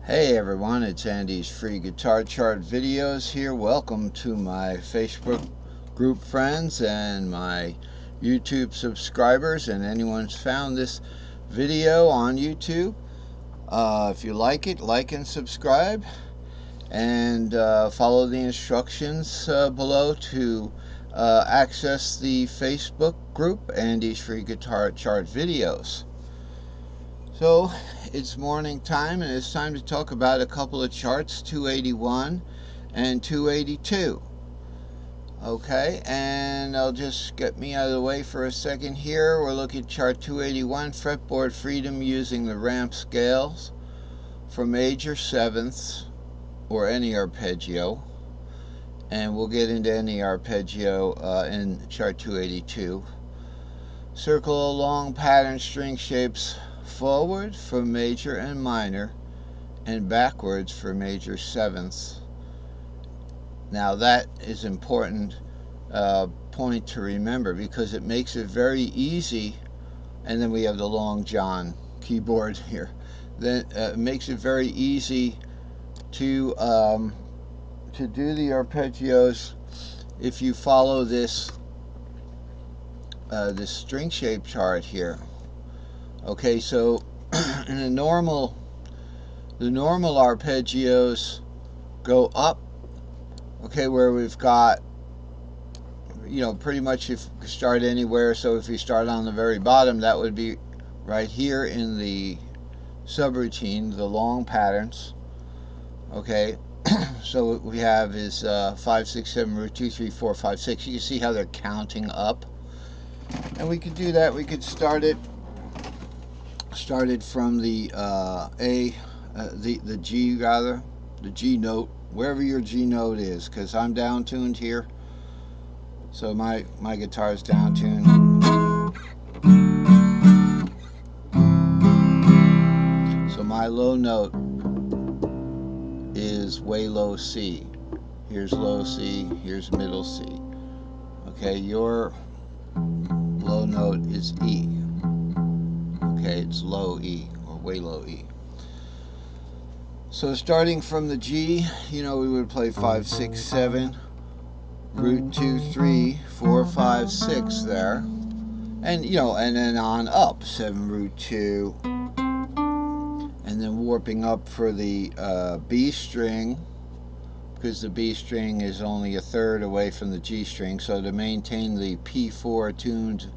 Hey everyone, it's Andy's Free Guitar Chart Videos here. Welcome to my Facebook group friends and my YouTube subscribers and anyone who's found this video on YouTube. If you like it, like and subscribe, and follow the instructions below to access the Facebook group Andy's Free Guitar Chart Videos. So it's morning time and it's time to talk about a couple of charts, 281 and 282. Okay, and I'll just get me out of the way for a second here. We're looking at chart 281, fretboard freedom using the ramp scales for major sevenths or any arpeggio. And we'll get into any arpeggio in chart 282. Circle along pattern string shapes forward for major and minor, and backwards for major sevenths. Now that is important point to remember because it makes it very easy. And then we have the long John keyboard here. Then it makes it very easy to do the arpeggios if you follow this this string shape chart here. Okay, so in the normal arpeggios go up, okay, where we've got, pretty much if you start anywhere. So if you start on the very bottom, that would be right here in the subroutine, the long patterns. Okay, so what we have is 5, 6, 7 root 2, 3, 4, 5, 6. You can see how they're counting up, and we could do that. We could start it from the the G, rather, the G note, wherever your G note is, because I'm down tuned here, so my guitar is down tuned. So my low note is way low C. Here's low C, here's middle C. Okay, your low note is E. Okay, it's low E, or way low E. So starting from the G, we would play 5, 6, 7, root 2, 3, 4, 5, 6 there. And, and then on up, 7, root 2. And then warping up for the B string, because the B string is only a third away from the G string. So to maintain the P4 tuned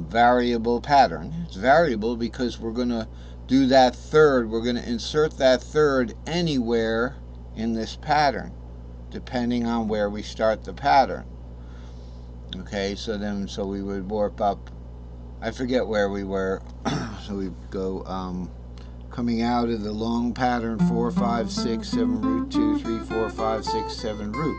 variable pattern. It's variable because we're going to do that third. We're going to insert that third anywhere in this pattern, depending on where we start the pattern. Okay, so we would warp up. I forget where we were. So we go coming out of the long pattern 4, 5, 6, 7 root 2, 3, 4, 5, 6, 7 root,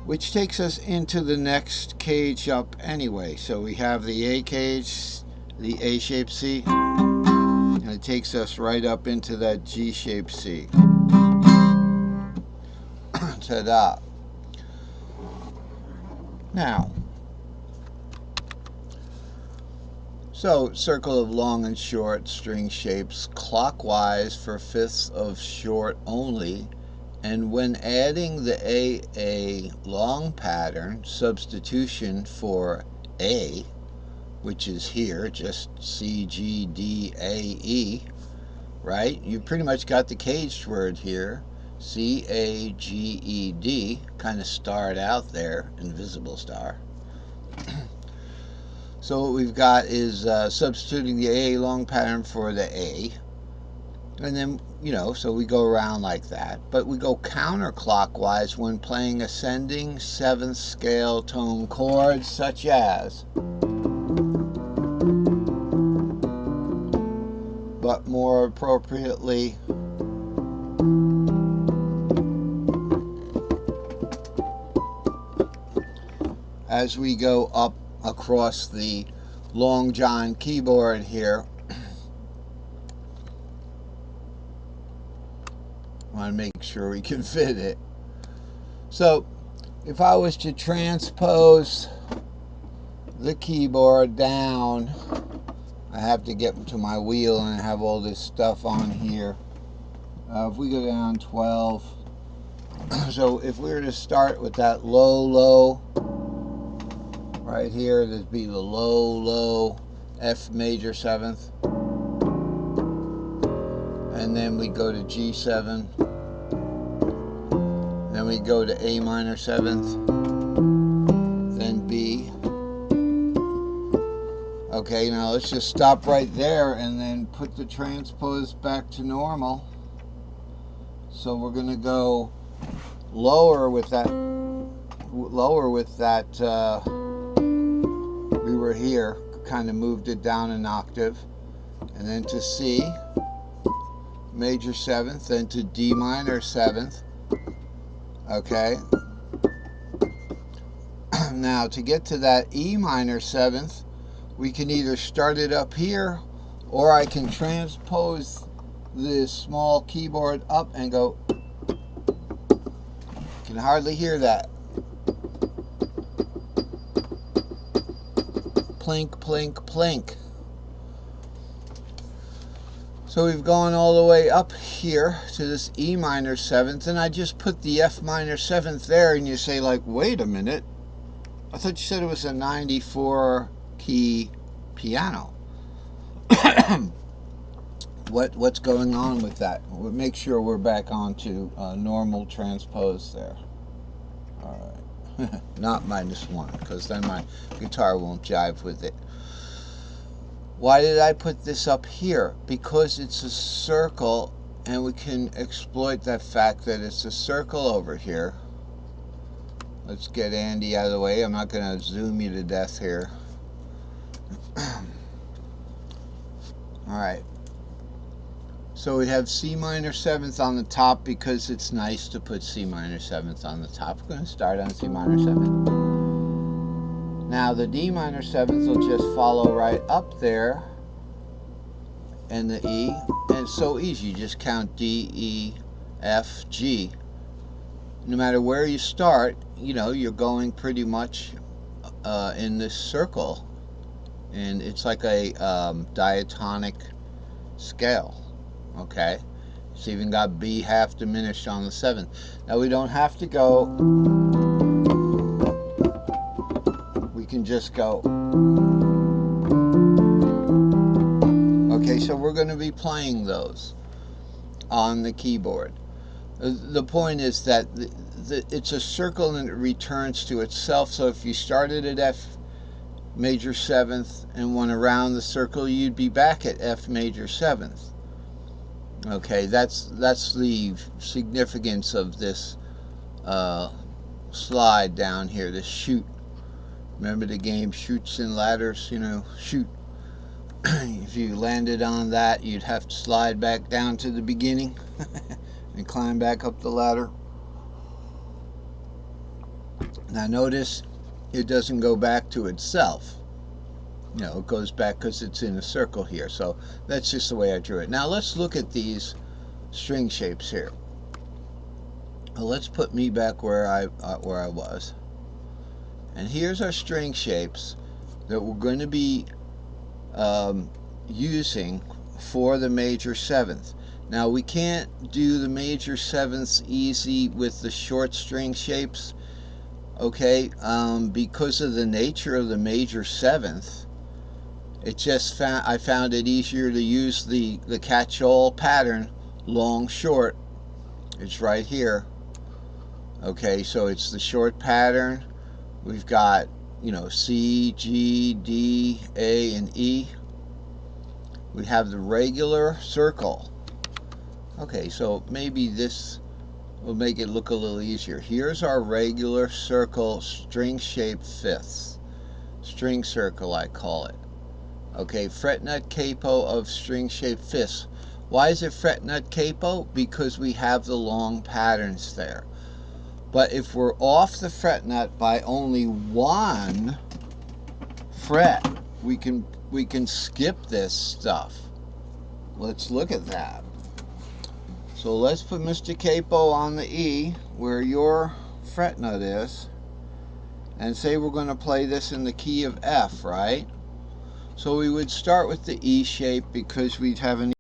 which takes us into the next cage up anyway. So we have the A cage, the A-shaped C, and it takes us right up into that G-shaped C. Ta-da. Now, so circle of long and short string shapes clockwise for fifths of short only. And when adding the AA long pattern, substitution for A, which is here, just C, G, D, A, E, right? You pretty much got the caged word here, C, A, G, E, D, kind of starred out there, invisible star. So what we've got is substituting the AA long pattern for the A. And then, so we go around like that. But we go counterclockwise when playing ascending seventh scale tone chords, such as, but more appropriately, as we go up across the long John keyboard here. Want to make sure we can fit it. So if I was to transpose the keyboard down, I have to get to my wheel and have all this stuff on here. If we go down 12, so if we were to start with that low right here, that'd be the low F major 7th, and then we go to G7, then we go to A minor 7th, then B. Okay, now let's just stop right there and then put the transpose back to normal. So we're going to go lower with that, we were here, kind of moved it down an octave, and then to C major 7th, then to D minor 7th. Okay, now to get to that E minor 7th, we can either start it up here, or I can transpose this small keyboard up and go. You can hardly hear that. Plink, plink, plink. So we've gone all the way up here to this E minor 7th, and I just put the F minor 7th there, and you say, like, wait a minute, I thought you said it was a 94 key piano. What's going on with that? We'll make sure we're back onto normal transpose there. All right, not -1, because then my guitar won't jive with it. Why did I put this up here? Because it's a circle, and we can exploit that fact that it's a circle over here. Let's get Andy out of the way. I'm not going to zoom you to death here. Alright. So we have C minor 7th on the top because it's nice to put C minor 7th on the top. We're going to start on C minor 7th. Now the D minor 7th will just follow right up there, and the E, and it's so easy. You just count D, E, F, G. No matter where you start, you know, you're going pretty much in this circle, and it's like a diatonic scale. Okay, it's even got B half diminished on the 7th. Now we don't have to go. We can just go. Okay, so we're going to be playing those on the keyboard. The point is that it's a circle and it returns to itself. So if you started at F major 7th and went around the circle, you'd be back at F major 7th. Okay, that's the significance of this slide down here, this shoot. Remember the game Chutes and Ladders? You know, shoot. If you landed on that, you'd have to slide back down to the beginning and climb back up the ladder. Now notice it doesn't go back to itself. You know, it goes back because it's in a circle here. So that's just the way I drew it. Now let's look at these string shapes here. Well, let's put me back where I was. And here's our string shapes that we're going to be using for the major 7th. Now we can't do the major 7ths easy with the short string shapes, okay, because of the nature of the major 7th. It just I found it easier to use the catch-all pattern, long short. It's right here. Okay, so it's the short pattern. We've got, you know, C, G, D, A, and E. We have the regular circle. Okay, so maybe this will make it look a little easier. Here's our regular circle string shaped 5ths. String circle, I call it. Okay, fret nut capo of string shaped 5ths. Why is it fret nut capo? Because we have the long patterns there. But if we're off the fret nut by only 1 fret, we can skip this stuff. Let's look at that. So let's put Mr. Capo on the E where your fret nut is, and say we're going to play this in the key of F, right? So we would start with the E shape because we'd have an